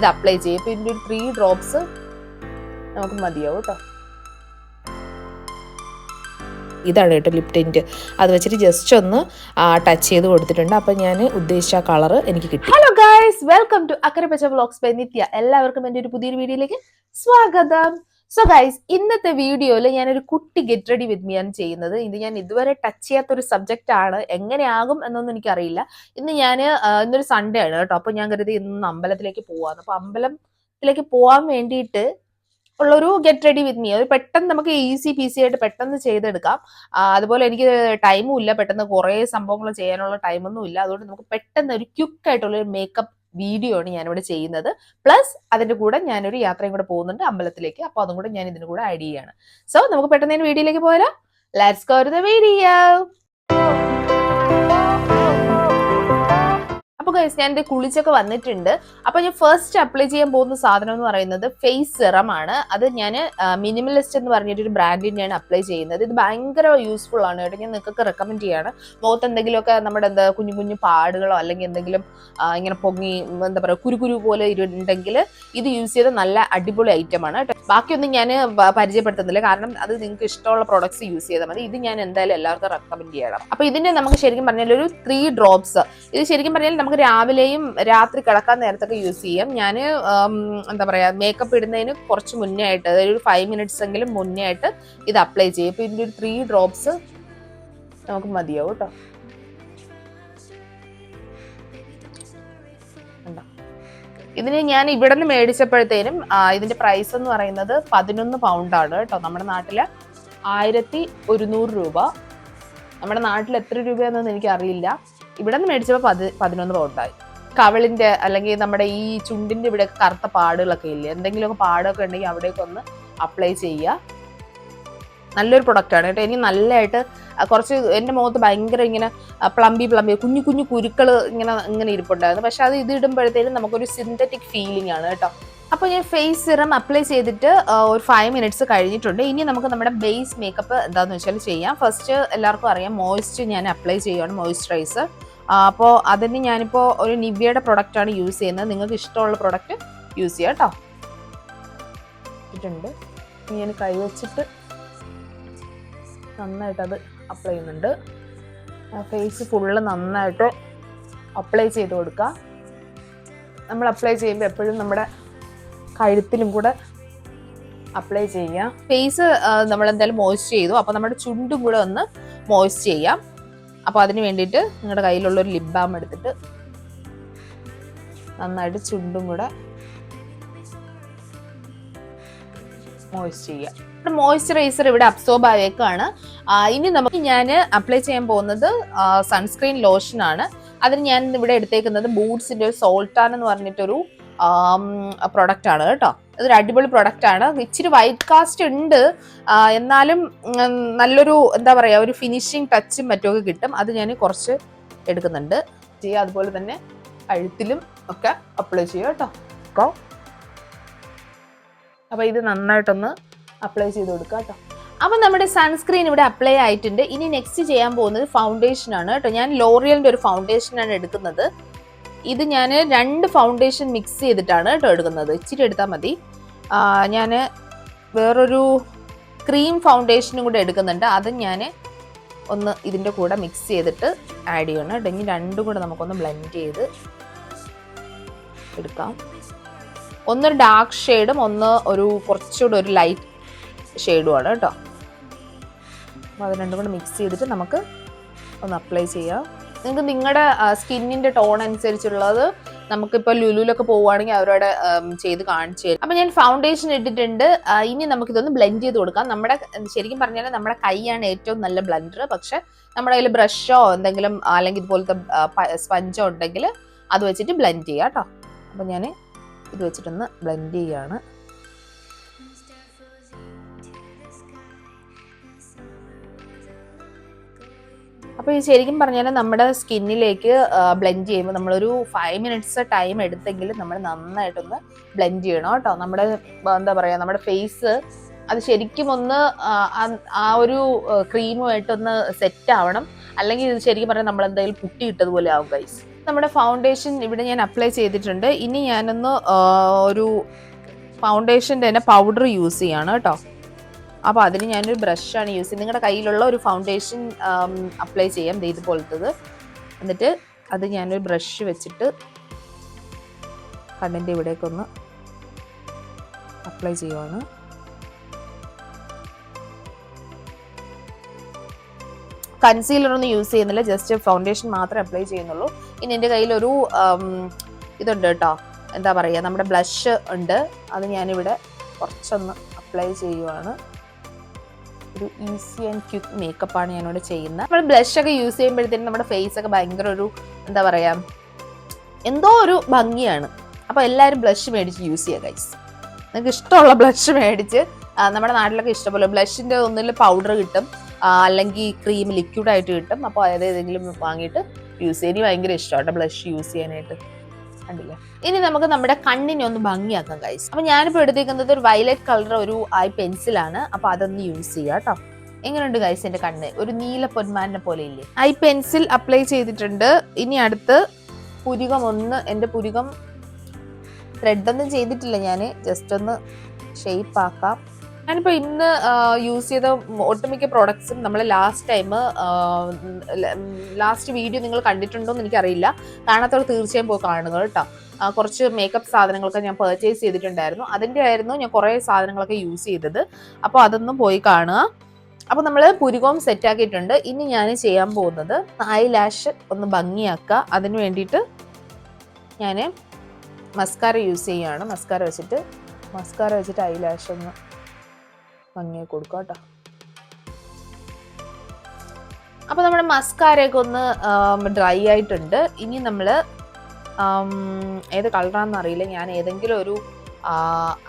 ഇത് അപ്ലൈ ചെയ്യും. ഇപ്പൊ ഇതിന്റെ ഒരു 3 ഡ്രോപ്സ് നമുക്ക് മതിയാവും കേട്ടോ. ഇതാണ് കേട്ടോ ലിപ് ടിൻറ്റ്. അത് വെച്ചിട്ട് ജസ്റ്റ് ഒന്ന് ടച്ച് ചെയ്ത് കൊടുത്തിട്ടുണ്ട്. അപ്പം ഞാൻ ഉദ്ദേശിച്ച കളർ എനിക്ക് കിട്ടി. ഹലോ ഗൈസ്, വെൽക്കം ടു അക്കരെ പച്ച വ്ളോഗ്സ് ബൈ നിത്യ. എല്ലാവർക്കും എൻ്റെ ഒരു പുതിയൊരു വീഡിയോയിലേക്ക് സ്വാഗതം. സോ ഗൈസ്, ഇന്നത്തെ വീഡിയോയിൽ ഞാനൊരു കുട്ടി ഗെറ്റ് റെഡി വിത്ത് മീ ആണ് ചെയ്യുന്നത്. ഇത് ഞാൻ ഇതുവരെ ടച്ച് ചെയ്യാത്തൊരു സബ്ജക്റ്റ് ആണ്. എങ്ങനെയാകും എന്നൊന്നും എനിക്കറിയില്ല. ഇന്നൊരു സൺഡേ ആണ് കേട്ടോ. അപ്പോൾ ഞാൻ കരുതി ഇന്ന് അമ്പലത്തിലേക്ക് പോവാന്ന്. അപ്പോൾ അമ്പലത്തിലേക്ക് പോകാൻ വേണ്ടിയിട്ട് ഉള്ളൊരു ഗെറ്റ് റെഡി വിത്ത് മീ. ഒരു പെട്ടെന്ന് നമുക്ക് ഈസി പീസി ആയിട്ട് പെട്ടെന്ന് ചെയ്തെടുക്കാം. അതുപോലെ എനിക്ക് ടൈമും ഇല്ല, പെട്ടെന്ന് കുറേ സംഭവങ്ങൾ ചെയ്യാനുള്ള ടൈമൊന്നും ഇല്ല. അതുകൊണ്ട് നമുക്ക് പെട്ടെന്ന് ഒരു ക്വിക്ക് ആയിട്ടുള്ള ഒരു മേക്കപ്പ് വീഡിയോ ആണ് ഞാനിവിടെ ചെയ്യുന്നത്. പ്ലസ് അതിന്റെ കൂടെ ഞാനൊരു യാത്രയും കൂടെ പോകുന്നുണ്ട് അമ്പലത്തിലേക്ക്. അപ്പോൾ അതും കൂടെ ഞാൻ ഇതിന് കൂടെ ആഡ് ചെയ്യാണ്. സോ നമുക്ക് പെട്ടെന്ന് വീഡിയോയിലേക്ക് പോയാലോ. Let's go to the video. അപ്പോൾ ഗൈസ്, ഞാൻ എൻ്റെ കുളിച്ചൊക്കെ വന്നിട്ടുണ്ട്. അപ്പോൾ ഞാൻ ഫസ്റ്റ് അപ്ലൈ ചെയ്യാൻ പോകുന്ന സാധനം എന്ന് പറയുന്നത് ഫേസ് സിറം ആണ്. അത് ഞാൻ മിനിമലിസ്റ്റ് എന്ന് പറഞ്ഞിട്ടൊരു ബ്രാൻഡിൻ്റെയാണ് അപ്ലൈ ചെയ്യുന്നത്. ഇത് ഭയങ്കര യൂസ്ഫുൾ ആണ് കേട്ടോ. ഞാൻ നിങ്ങൾക്ക് റെക്കമെൻഡ് ചെയ്യാണ്. മുഖത്ത് എന്തെങ്കിലുമൊക്കെ നമ്മുടെ കുഞ്ഞു കുഞ്ഞു പാടുകളോ അല്ലെങ്കിൽ എന്തെങ്കിലും ഇങ്ങനെ പൊങ്ങി എന്താ പറയുക കുരു പോലെ ഉണ്ടെങ്കിൽ ഇത് യൂസ് ചെയ്ത നല്ല അടിപൊളി ഐറ്റം ആണ് കേട്ടോ. ബാക്കിയൊന്നും ഞാൻ പരിചയപ്പെടുത്തുന്നില്ല, കാരണം അത് നിങ്ങൾക്ക് ഇഷ്ടമുള്ള പ്രോഡക്ട്സ് യൂസ് ചെയ്താൽ മതി. ഇത് ഞാൻ എന്തായാലും എല്ലാവർക്കും റെക്കമെൻഡ് ചെയ്യണം. അപ്പോൾ ഇതിൻ്റെ നമുക്ക് ശരിക്കും പറഞ്ഞാൽ ഒരു 3 ഡ്രോപ്സ്. ഇത് ശരിക്കും പറഞ്ഞാൽ നമുക്ക് രാവിലെയും രാത്രി കിടക്കാൻ നേരത്തൊക്കെ യൂസ് ചെയ്യാം. ഞാൻ എന്താ പറയുക, മേക്കപ്പ് ഇടുന്നതിന് കുറച്ച് മുന്നേ ആയിട്ട്, അതായത് ഒരു 5 മിനിറ്റ്സ് എങ്കിലും മുന്നേ ആയിട്ട് ഇത് അപ്ലൈ ചെയ്യും. അപ്പോൾ ഇതിൻ്റെ ഒരു 3 ഡ്രോപ്സ് നമുക്ക് മതിയാവും കേട്ടോ. ഇതിന് ഞാൻ ഇവിടെ നിന്ന് മേടിച്ചപ്പോഴത്തേനും ഇതിന്റെ പ്രൈസ് എന്ന് പറയുന്നത് 11 പൗണ്ടാണ് കേട്ടോ. നമ്മുടെ നാട്ടില് 1100 രൂപ. നമ്മുടെ നാട്ടിൽ എത്ര രൂപയാണെന്ന് എനിക്ക് അറിയില്ല. ഇവിടെ നിന്ന് മേടിച്ചപ്പോൾ 11 പൗണ്ടായി. കവിളിന്റെ അല്ലെങ്കിൽ നമ്മുടെ ഈ ചുണ്ടിന്റെ ഇവിടെ കറുത്ത പാടുകളൊക്കെ ഇല്ലേ, എന്തെങ്കിലുമൊക്കെ പാടൊക്കെ ഉണ്ടെങ്കിൽ അവിടേക്ക് ഒന്ന് അപ്ലൈ ചെയ്യുക. നല്ലൊരു പ്രൊഡക്റ്റാണ് കേട്ടോ. എനിക്ക് നല്ലതായിട്ട് കുറച്ച് എൻ്റെ മുഖത്ത് ഭയങ്കര ഇങ്ങനെ പ്ലംബി കുഞ്ഞു കുഞ്ഞു കുരുക്കൾ ഇങ്ങനെ ഇരിപ്പുണ്ടായിരുന്നു. പക്ഷെ അത് ഇത് ഇടുമ്പോഴത്തേനും നമുക്കൊരു സിന്തറ്റിക് ഫീലിംഗ് ആണ് കേട്ടോ. അപ്പോൾ ഞാൻ ഫേസ് സിറം അപ്ലൈ ചെയ്തിട്ട് ഒരു 5 മിനിറ്റ്സ് കഴിഞ്ഞിട്ടുണ്ട്. ഇനി നമുക്ക് നമ്മുടെ ബേസ് മേക്കപ്പ് എന്താണെന്ന് വെച്ചാൽ ചെയ്യാം. ഫസ്റ്റ് എല്ലാവർക്കും അറിയാം, മോയ്സ്ചർ ഞാൻ അപ്ലൈ ചെയ്യുകയാണ്, മോയ്സ്ചറൈസർ. അപ്പോൾ അതിന് ഞാനിപ്പോൾ ഒരു നിവ്യയുടെ പ്രൊഡക്റ്റാണ് യൂസ് ചെയ്യുന്നത്. നിങ്ങൾക്ക് ഇഷ്ടമുള്ള പ്രൊഡക്റ്റ് യൂസ് ചെയ്യാം കേട്ടോ. ഇട്ടുണ്ട്. ഞാൻ കൈ വെച്ചിട്ട് നന്നായിട്ട് അത് അപ്ലൈ ചെയ്യുന്നുണ്ട്. ഫേസ് ഫുള്ള് നന്നായിട്ട് അപ്ലൈ ചെയ്ത് കൊടുക്കുക. നമ്മൾ അപ്ലൈ ചെയ്യുമ്പോൾ എപ്പോഴും നമ്മുടെ കഴുത്തിലും കൂടെ അപ്ലൈ ചെയ്യാം. ഫേസ് നമ്മൾ എന്തായാലും മോയ്സ്ചർ ചെയ്തു. അപ്പോൾ നമ്മുടെ ചുണ്ടും കൂടെ ഒന്ന് മോയ്സ്ചർ ചെയ്യാം. അപ്പോൾ അതിന് വേണ്ടിയിട്ട് നിങ്ങളുടെ കയ്യിലുള്ളൊരു ലിപ് ബാം എടുത്തിട്ട് നന്നായിട്ട് ചുണ്ടും കൂടെ മോയ്സ്ചർ ചെയ്യാം. മോയ്സ്ചറൈസർ ഇവിടെ അബ്സോർബ് ആയേക്കാണ്. ഇനി ഞാൻ അപ്ലൈ ചെയ്യാൻ പോകുന്നത് സൺസ്ക്രീൻ ലോഷൻ ആണ്. അതിന് ഞാൻ ഇവിടെ എടുത്തേക്കുന്നത് ബൂട്ട്സിന്റെ ഒരു സോൾട്ടാൻ എന്ന് പറഞ്ഞിട്ടൊരു പ്രൊഡക്റ്റ് ആണ് കേട്ടോ. അതൊരു അടിപൊളി പ്രൊഡക്റ്റ് ആണ്. ഇച്ചിരി വൈറ്റ് കാസ്റ്റ് ഉണ്ട്, എന്നാലും നല്ലൊരു എന്താ പറയുക, ഒരു ഫിനിഷിങ് ടച്ചും മറ്റുമൊക്കെ കിട്ടും. അത് ഞാൻ കുറച്ച് എടുക്കുന്നുണ്ട്. അതുപോലെ തന്നെ കഴുത്തിലും ഒക്കെ അപ്ലൈ ചെയ്യുക കേട്ടോ. അപ്പോൾ ഇത് നന്നായിട്ടൊന്ന് അപ്ലൈ ചെയ്ത് കൊടുക്കുക കേട്ടോ. അപ്പം നമ്മുടെ സൺസ്ക്രീൻ ഇവിടെ അപ്ലൈ ആയിട്ടുണ്ട്. ഇനി നെക്സ്റ്റ് ചെയ്യാൻ പോകുന്നത് ഫൗണ്ടേഷൻ ആണ് കേട്ടോ. ഞാൻ ലോറിയലിൻ്റെ ഒരു ഫൗണ്ടേഷനാണ് എടുക്കുന്നത്. ഇത് ഞാൻ 2 ഫൗണ്ടേഷൻ മിക്സ് ചെയ്തിട്ടാണ് കേട്ടോ എടുക്കുന്നത്. ഇച്ചിരി എടുത്താൽ മതി. ഞാൻ വേറൊരു ക്രീം ഫൗണ്ടേഷനും കൂടെ എടുക്കുന്നുണ്ട്. അത് ഞാൻ ഒന്ന് ഇതിൻ്റെ കൂടെ മിക്സ് ചെയ്തിട്ട് ആഡ് ചെയ്യണം കേട്ടോ. ഇനി രണ്ടും കൂടെ നമുക്കൊന്ന് ബ്ലെൻഡ് ചെയ്ത് എടുക്കാം. ഒന്നൊരു ഡാർക്ക് ഷെയ്ഡും ഒന്ന് ഒരു കുറച്ചുകൂടെ ഒരു ലൈറ്റ് ഷെയ്ഡുമാണ് കേട്ടോ. അപ്പോൾ അത് രണ്ടും കൂടെ മിക്സ് ചെയ്തിട്ട് നമുക്ക് ഒന്ന് അപ്ലൈ ചെയ്യാം. നിങ്ങൾക്ക് നിങ്ങളുടെ സ്കിന്നിൻ്റെ ടോൺ അനുസരിച്ചുള്ളത് നമുക്കിപ്പോൾ ലുലുലൊക്കെ പോവുകയാണെങ്കിൽ അവരോട് ചെയ്ത് കാണിച്ചു തരും. അപ്പം ഞാൻ ഫൗണ്ടേഷൻ ഇട്ടിട്ടുണ്ട്. ഇനി നമുക്കിതൊന്ന് ബ്ലെൻഡ് ചെയ്ത് കൊടുക്കാം. നമ്മുടെ ശരിക്കും പറഞ്ഞാൽ നമ്മുടെ കൈയാണ് ഏറ്റവും നല്ല ബ്ലെൻഡർ. പക്ഷെ നമ്മുടെ കയ്യിൽ ബ്രഷോ എന്തെങ്കിലും അല്ലെങ്കിൽ ഇതുപോലത്തെ സ്പഞ്ചോ ഉണ്ടെങ്കിൽ അത് വെച്ചിട്ട് ബ്ലെൻഡ് ചെയ്യാം കേട്ടോ. അപ്പം ഞാൻ ഇത് വെച്ചിട്ടൊന്ന് ബ്ലെൻഡ് ചെയ്യുകയാണ്. അപ്പോൾ ഈ ശരിക്കും പറഞ്ഞാൽ നമ്മുടെ സ്കിന്നിലേക്ക് ബ്ലെൻഡ് ചെയ്യുമ്പോൾ നമ്മളൊരു 5 മിനിറ്റ്സ് ടൈം എടുത്തെങ്കിലും നമ്മൾ നന്നായിട്ടൊന്ന് ബ്ലെൻഡ് ചെയ്യണം കേട്ടോ. നമ്മുടെ എന്താ പറയുക, നമ്മുടെ ഫേസ് അത് ശരിക്കും ഒന്ന് ആ ഒരു ക്രീമുമായിട്ടൊന്ന് സെറ്റ് ആവണം. അല്ലെങ്കിൽ ഇത് ശരിക്കും പറഞ്ഞാൽ നമ്മൾ എന്തായാലും പുട്ടിയിട്ടതുപോലെ ആവും ഗൈസ്. നമ്മുടെ ഫൗണ്ടേഷൻ ഇവിടെ ഞാൻ അപ്ലൈ ചെയ്തിട്ടുണ്ട്. ഇനി ഞാനൊന്ന് ഒരു ഫൗണ്ടേഷൻ്റെ തന്നെ പൗഡർ യൂസ് ചെയ്യാണ് കേട്ടോ. അപ്പോൾ അതിന് ഞാനൊരു ബ്രഷാണ് യൂസ് ചെയ്യുന്നത്. നിങ്ങളുടെ കയ്യിലുള്ള ഒരു ഫൗണ്ടേഷൻ അപ്ലൈ ചെയ്യാം, ഇതുപോലത്തത്. എന്നിട്ട് അത് ഞാനൊരു ബ്രഷ് വെച്ചിട്ട് കണ്ണിൻ്റെ ഇവിടേക്കൊന്ന് അപ്ലൈ ചെയ്യുവാണ്. കൺസീലർ ഒന്നും യൂസ് ചെയ്യുന്നില്ല, ജസ്റ്റ് ഫൗണ്ടേഷൻ മാത്രമേ അപ്ലൈ ചെയ്യുന്നുള്ളൂ. ഇനി എൻ്റെ കയ്യിലൊരു ഇതുണ്ട് കേട്ടോ, എന്താ പറയുക, നമ്മുടെ ബ്ലഷ് ഉണ്ട്. അത് ഞാനിവിടെ കുറച്ചൊന്ന് അപ്ലൈ ചെയ്യുവാണ്. ഒരു ഈസി ആൻഡ് ക്വിക്ക് മേക്കപ്പാണ് ഞാനിവിടെ ചെയ്യുന്നത്. നമ്മൾ ബ്ലഷൊക്കെ യൂസ് ചെയ്യുമ്പോഴത്തേനും നമ്മുടെ ഫേസൊക്കെ ഭയങ്കര ഒരു എന്താ പറയുക, എന്തോ ഒരു ഭംഗിയാണ്. അപ്പോൾ എല്ലാവരും ബ്ലഷ് മേടിച്ച് യൂസ് ചെയ്യുക ഗൈസ്. നിങ്ങൾക്ക് ഇഷ്ടമുള്ള ബ്ലഷ് മേടിച്ച്, നമ്മുടെ നാട്ടിലൊക്കെ ഇഷ്ടംപോലെ ബ്ലഷിൻ്റെ ഒന്നിൽ പൗഡർ കിട്ടും, അല്ലെങ്കിൽ ക്രീം ലിക്വിഡായിട്ട് കിട്ടും. അപ്പോൾ അതായത് ഏതെങ്കിലും വാങ്ങിയിട്ട് യൂസ് ചെയ്യാൻ എനിക്ക് ഭയങ്കര ഇഷ്ടമാണ് ബ്ലഷ് യൂസ് ചെയ്യാനായിട്ട്. കണ്ടില്ലേ? ഇനി നമുക്ക് നമ്മുടെ കണ്ണിനെ ഒന്ന് ഭംഗിയാക്കാം ഗൈസ്. അപ്പോൾ ഞാനിപ്പോൾ എടുത്തേക്കുന്നത് ഒരു വയലറ്റ് കളർ ഒരു ഐ പെൻസിലാണ്. അപ്പോൾ അതൊന്ന് യൂസ് ചെയ്യാം കേട്ടോ. എങ്ങനെയുണ്ട് ഗൈസ് എൻ്റെ കണ്ണ്? ഒരു നീല പൊന്മാനെ പോലെ ഇല്ലേ? ഐ പെൻസിൽ അപ്ലൈ ചെയ്തിട്ടുണ്ട്. ഇനി അടുത്ത് പുരികം എൻ്റെ പുരികം ത്രെഡൊന്നും ചെയ്തിട്ടില്ല, ഞാൻ ജസ്റ്റ് ഒന്ന് ഷേപ്പ് ആക്കാം. ഞാനിപ്പോൾ ഇന്ന് യൂസ് ചെയ്ത ഒട്ടുമിക്ക പ്രോഡക്ട്സും നമ്മൾ ലാസ്റ്റ് വീഡിയോ നിങ്ങൾ കണ്ടിട്ടുണ്ടോ എന്ന് എനിക്കറിയില്ല. കാണാത്തവർ തീർച്ചയായും പോയി കാണുക കേട്ടോ. കുറച്ച് മേക്കപ്പ് സാധനങ്ങളൊക്കെ ഞാൻ പർച്ചേസ് ചെയ്തിട്ടുണ്ടായിരുന്നു. അതിൻ്റെ ആയിരുന്നു ഞാൻ കുറേ സാധനങ്ങളൊക്കെ യൂസ് ചെയ്തത്. അപ്പോൾ അതൊന്നും പോയി കാണുക. അപ്പോൾ നമ്മൾ പുരികവും സെറ്റാക്കിയിട്ടുണ്ട്. ഇനി ഞാൻ ചെയ്യാൻ പോകുന്നത് ഐ ലാഷ് ഒന്ന് ഭംഗിയാക്കുക. അതിന് വേണ്ടിയിട്ട് ഞാൻ മസ്കാര യൂസ് ചെയ്യുകയാണ്. മസ്കാര വെച്ചിട്ട് ഐ ലാഷ് ഒന്ന് ഭംഗിയായി കൊടുക്കുക കേട്ടോ. അപ്പോൾ നമ്മുടെ മസ്കാരയൊക്കെ ഒന്ന് ഡ്രൈ ആയിട്ടുണ്ട്. ഇനി നമ്മൾ ഏത് കളറാണെന്ന് അറിയില്ല, ഞാൻ ഏതെങ്കിലും ഒരു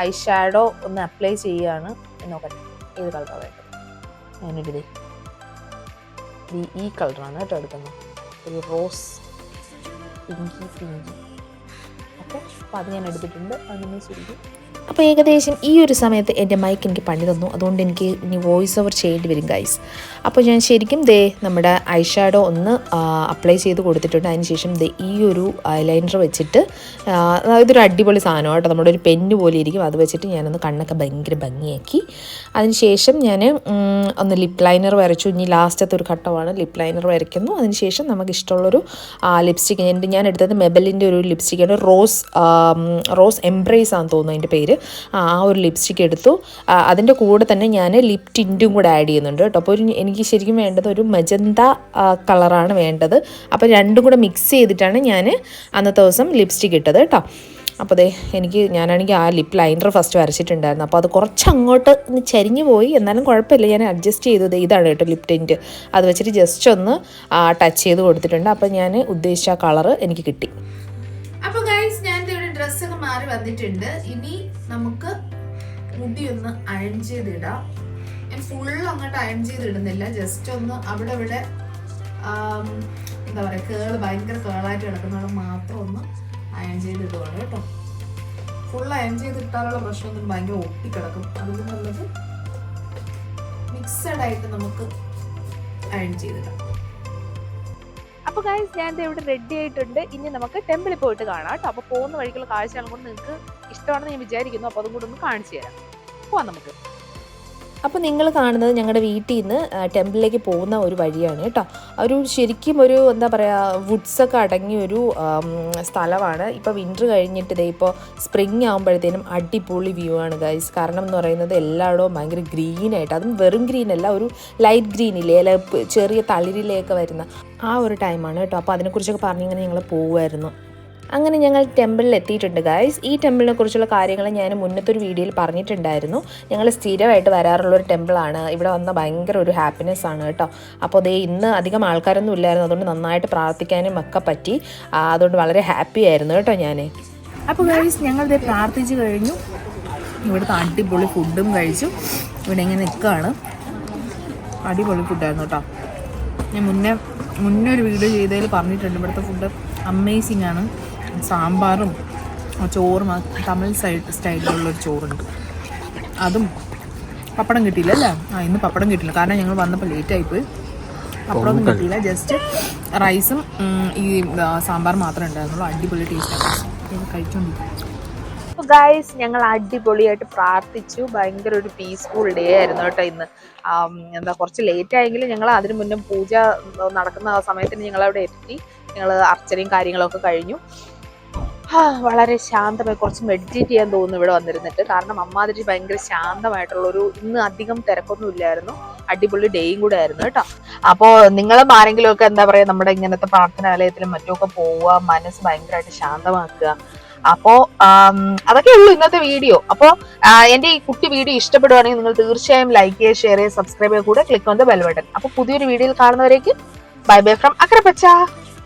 ഐ ഷാഡോ ഒന്ന് അപ്ലൈ ചെയ്യുകയാണ്. നോക്കട്ടെ ഏത് കളറാണ് വേണ്ടത്. ഞാനൊരു ഈ കളറാണ് കേട്ടോ എടുക്കുന്നത്, ഒരു റോസ് പിങ്കി. ഓക്കെ, അപ്പോൾ അത് ഞാൻ എടുത്തിട്ടുണ്ട്. അങ്ങനെ ശരിക്കും അപ്പോൾ ഏകദേശം ഈ ഒരു സമയത്ത് എൻ്റെ മൈക്ക് എനിക്ക് പണി തന്നു. അതുകൊണ്ട് എനിക്ക് ഇനി വോയിസ് ഓവർ ചെയ്യേണ്ടി വരും ഗൈസ്. അപ്പോൾ ഞാൻ ശരിക്കും നമ്മുടെ ഐ ഷാഡോ ഒന്ന് അപ്ലൈ ചെയ്ത് കൊടുത്തിട്ടുണ്ട്. അതിനുശേഷം ഈ ഒരു ഐലൈനർ വെച്ചിട്ട്, ഇതൊരു അടിപൊളി സാധനം കേട്ടോ, നമ്മുടെ ഒരു പെന്ന് പോലെ ഇരിക്കും. അത് വെച്ചിട്ട് ഞാനൊന്ന് കണ്ണൊക്കെ ഭയങ്കര ഭംഗിയാക്കി. അതിനുശേഷം ഞാൻ ഒന്ന് ലിപ്പ് ലൈനർ വരച്ചു. ഇനി ലാസ്റ്റത്തെ ഒരു ഘട്ടമാണ് ലിപ്പ് ലൈനർ വരയ്ക്കുന്നു. അതിനുശേഷം നമുക്ക് ഇഷ്ടമുള്ളൊരു ലിപ്സ്റ്റിക്ക്, ഞാൻ എടുത്തത് മെബലിൻ്റെ ഒരു ലിപ്സ്റ്റിക്കാണ്, റോസ് എംബ്രേസ് ആണെന്ന് തോന്നുന്നു അതിൻ്റെ പേര്. ആ ഒരു ലിപ്സ്റ്റിക്ക് എടുത്തു. അതിൻ്റെ കൂടെ തന്നെ ഞാൻ ലിപ് ടിൻറ്റും കൂടെ ആഡ് ചെയ്യുന്നുണ്ട് കേട്ടോ. അപ്പോൾ എനിക്ക് ശരിക്കും വേണ്ടത് ഒരു മജന്ത കളറാണ് വേണ്ടത്. അപ്പോൾ രണ്ടും കൂടെ മിക്സ് ചെയ്തിട്ടാണ് ഞാൻ അന്നത്തെ ദിവസം ലിപ്സ്റ്റിക്ക് ഇട്ടത് കേട്ടോ. അപ്പോൾ ഞാനാണെങ്കിൽ ആ ലിപ്പ് ലൈനർ ഫസ്റ്റ് വരച്ചിട്ടുണ്ടായിരുന്നു. അപ്പോൾ അത് കുറച്ച് അങ്ങോട്ട് ചരിഞ്ഞു പോയി, എന്നാലും കുഴപ്പമില്ല, ഞാൻ അഡ്ജസ്റ്റ് ചെയ്തത്. ഇതാണ് കേട്ടോ ലിപ് ടിൻറ്റ്. അത് വെച്ചിട്ട് ജസ്റ്റ് ഒന്ന് ടച്ച് ചെയ്ത് കൊടുത്തിട്ടുണ്ട്. അപ്പോൾ ഞാൻ ഉദ്ദേശിച്ച ആ കളറ് എനിക്ക് കിട്ടി. അപ്പോൾ ഗൈസ്, ഞാൻ ഇവിടെ ഡ്രസ്സൊക്കെ മാറി വന്നിട്ടുണ്ട്. ഇനി നമുക്ക് മുടി ഒന്ന് അയൺ ചെയ്തിടാം. ഞാൻ ഫുൾ അങ്ങോട്ട് അയൺ ചെയ്തിടുന്നില്ല, ജസ്റ്റ് ഒന്ന് അവിടെ ഇവിടെ എന്താ പറയുക, ഭയങ്കര കേളായിട്ട് കിടക്കുന്നവിടെ മാത്രം ഒന്ന് അയൺ ചെയ്തിടുവാണ് കേട്ടോ. ഫുൾ അയൺ ചെയ്തിട്ടാലുള്ള പ്രശ്നമൊന്നും ഭയങ്കര ഒട്ടിക്കിടക്കും. അതിന് നല്ലത് മിക്സഡ് ആയിട്ട് നമുക്ക് അയൺ ചെയ്തിടാം. അപ്പോൾ ഗൈസ്, ഞാൻ ഇവിടെ റെഡി ആയിട്ടുണ്ട്. ഇനി നമുക്ക് ടെമ്പിളിൽ പോയിട്ട് കാണാം കേട്ടോ. അപ്പോൾ പോകുന്ന വഴിക്കുള്ള കാഴ്ചകളും കൊണ്ട് നിങ്ങൾക്ക് ഇഷ്ടമാണെന്ന് ഞാൻ വിചാരിക്കുന്നു. അപ്പോൾ അതും കൂടെ ഒന്ന് കാണിച്ചു തരാം. പോവാം നമുക്ക്. അപ്പോൾ നിങ്ങൾ കാണുന്നത് ഞങ്ങളുടെ വീട്ടിൽ നിന്ന് ടെമ്പിളിലേക്ക് പോകുന്ന ഒരു വഴിയാണ് കേട്ടോ. ശരിക്കും ഒരു എന്താ പറയുക, വുഡ്സൊക്കെ അടങ്ങിയ ഒരു സ്ഥലമാണ്. ഇപ്പോൾ വിൻ്റർ കഴിഞ്ഞിട്ട് ഇപ്പോൾ സ്പ്രിങ് ആകുമ്പോഴത്തേനും അടിപൊളി വ്യൂ ആണ് ഗൈസ്. കാരണം എന്ന് പറയുന്നത് എല്ലായിടവും ഭയങ്കര ഗ്രീനായിട്ട്, അതും വെറും ഗ്രീൻ അല്ല, ഒരു ലൈറ്റ് ഗ്രീനില്ലേ, അല്ല ചെറിയ തളിരിലേക്ക് വരുന്ന ആ ഒരു ടൈമാണ് കേട്ടോ. അപ്പോൾ അതിനെക്കുറിച്ചൊക്കെ പറഞ്ഞിങ്ങനെ ഞങ്ങൾ പോകുമായിരുന്നു. അങ്ങനെ ഞങ്ങൾ ടെമ്പിളിൽ എത്തിയിട്ടുണ്ട് ഗൈസ്. ഈ ടെമ്പിളിനെ കുറിച്ചുള്ള കാര്യങ്ങൾ ഞാൻ മുന്നത്തെ ഒരു വീഡിയോയിൽ പറഞ്ഞിട്ടുണ്ടായിരുന്നു. ഞങ്ങൾ സ്ഥിരമായിട്ട് വരാറുള്ളൊരു ടെമ്പിളാണ്. ഇവിടെ വന്ന ഭയങ്കര ഒരു ഹാപ്പിനെസ് ആണ് കേട്ടോ. അപ്പോൾ ഇന്ന് അധികം ആൾക്കാരൊന്നും ഇല്ലായിരുന്നു, അതുകൊണ്ട് നന്നായിട്ട് പ്രാർത്ഥിക്കാനും ഒക്കെ പറ്റി. അതുകൊണ്ട് വളരെ ഹാപ്പി ആയിരുന്നു കേട്ടോ ഞാൻ. അപ്പോൾ ഗൈസ്, ഞങ്ങളിത് പ്രാർത്ഥിച്ച് കഴിഞ്ഞു. ഇവിടുത്തെ അടിപൊളി ഫുഡും കഴിച്ചു. ഇവിടെ ഇങ്ങനെ നിൽക്കുകയാണ്. അടിപൊളി ഫുഡായിരുന്നു കേട്ടോ. ഞാൻ മുന്നേ ഒരു വീഡിയോ ചെയ്തതിൽ പറഞ്ഞിട്ടുണ്ട്, ഇവിടുത്തെ ഫുഡ് അമേസിങ് ആണ്. സാമ്പാറും ചോറും, തമിഴ് സ്റ്റൈലിലുള്ളൊരു ചോറുണ്ട്. അതും പപ്പടം കിട്ടിയില്ല അല്ലേ? ഇന്ന് പപ്പടം കിട്ടില്ല, കാരണം ഞങ്ങൾ വന്നപ്പോൾ ലേറ്റായിപ്പോയി. പപ്പടമൊന്നും കിട്ടിയില്ല, ജസ്റ്റ് റൈസും ഈ സാമ്പാർ മാത്രമേ ഉണ്ടായിരുന്നുള്ളൂ. അടിപൊളി ടേസ്റ്റ് കഴിച്ചോണ്ടിരിക്കും. ഗൈസ്, ഞങ്ങൾ അടിപൊളിയായിട്ട് പ്രാർത്ഥിച്ചു. ഭയങ്കര ഒരു പീസ്ഫുൾ ഡേ ആയിരുന്നു കേട്ടോ ഇന്ന്. എന്താ കുറച്ച് ലേറ്റ് ആയെങ്കിലും ഞങ്ങൾ അതിന് മുന്നേ പൂജ നടക്കുന്ന ആ സമയത്തിന് ഞങ്ങൾ അവിടെ എത്തി. ഞങ്ങൾ അർച്ചനയും കാര്യങ്ങളൊക്കെ കഴിഞ്ഞു. വളരെ ശാന്തമായി കുറച്ച് മെഡിറ്റേറ്റ് ചെയ്യാൻ തോന്നുന്നു ഇവിടെ വന്നിരുന്നിട്ട്. കാരണം അമ്മാതിരി ഭയങ്കര ശാന്തമായിട്ടുള്ളൊരു, ഇന്ന് അധികം തിരക്കൊന്നും ഇല്ലായിരുന്നു, അടിപൊളി ഡേയും കൂടെ ആയിരുന്നു കേട്ടോ. അപ്പോൾ നിങ്ങളും ആരെങ്കിലും ഒക്കെ എന്താ പറയുക, നമ്മുടെ ഇങ്ങനത്തെ പ്രാർത്ഥനാലയത്തിലും മറ്റുമൊക്കെ പോവുക, മനസ്സ് ഭയങ്കരമായിട്ട് ശാന്തമാക്കുക. അപ്പോ അതൊക്കെ ഉള്ളൂ ഇന്നത്തെ വീഡിയോ. അപ്പോൾ എന്റെ ഈ കുട്ടി വീഡിയോ ഇഷ്ടപ്പെടുവാണെങ്കിൽ നിങ്ങൾ തീർച്ചയായും ലൈക്ക് ചെയ്യുക, ഷെയർ ചെയ്യുക, സബ്സ്ക്രൈബ് ചെയ്യുക, കൂടെ click on the bell button. അപ്പോൾ പുതിയൊരു വീഡിയോയിൽ കാണുന്നവരേക്കും ബൈ ബൈ ഫ്രം അക്കരപ്പച്ച.